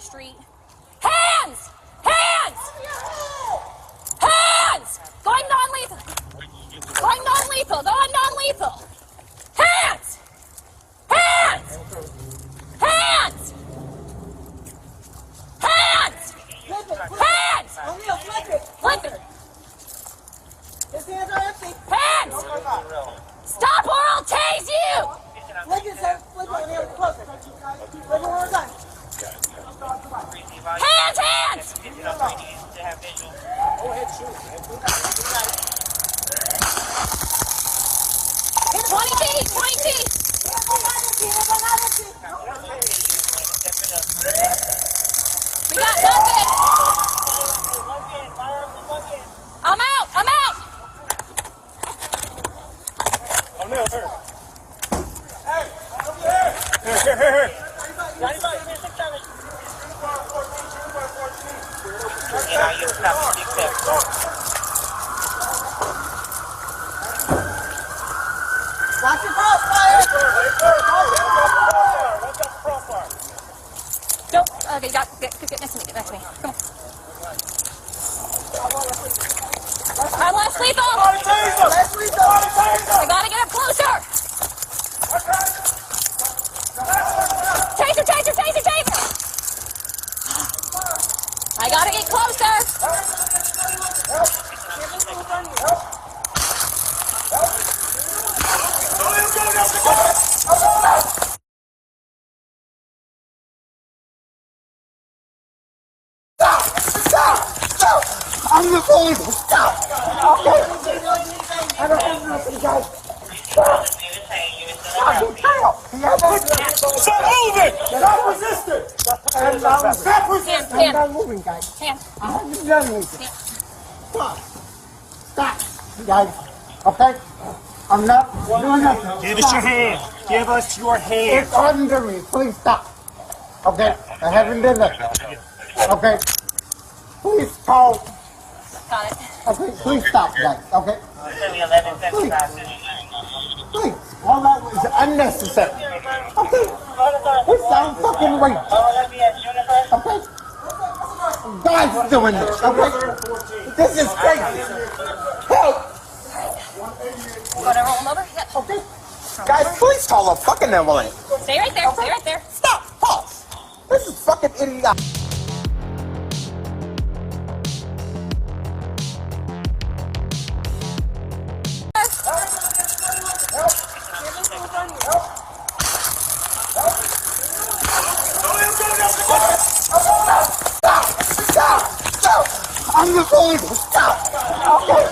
street. Hands! Hands! Hands! Going non-lethal. Going non-lethal. Going non-lethal. Hands! Hands! Hands! Hands! Hands! Flip it. His hands are empty. Hands! Stop or I'll tase you! Flip it, sir. Flip it. Here, closer. Flip it one more time. Hands! Hands! Go ahead, shoot. 20 feet! 20 feet! We got nothing! I'm out! I'm out! I'm there, sir. Here. Watch your crossfire. Watch out for crossfire. Nope. Okay, get next to me. Get next to me. Come on. I'm less lethal! Let's read I gotta get up closer! Taser, taser, taser, taser! I gotta get closer! I'm the phone. Stop. Okay. I don't have nothing, guys. Stop. Stop moving! Stop resisting! Stop resisting! I'm not moving, guys. Hand. I haven't done anything. Stop. Stop, guys. Okay? I'm not doing nothing. Give us your hand. Give us your hand. It's under me. Please stop. Okay? I haven't done nothing. Okay? Please call. Got it. Okay, please stop, guys. Okay? Please. Please. All that was unnecessary. Okay? It sounds fucking rape. Okay? Guys doing this. Okay? This is crazy. Help! Wanna roll him over? Yep. Okay? Guys, please call a fucking ambulance. Stay right there. Stay right there. Stop! Pause! This is fucking idiotic. Stop! I'm the phone. Stop! Okay?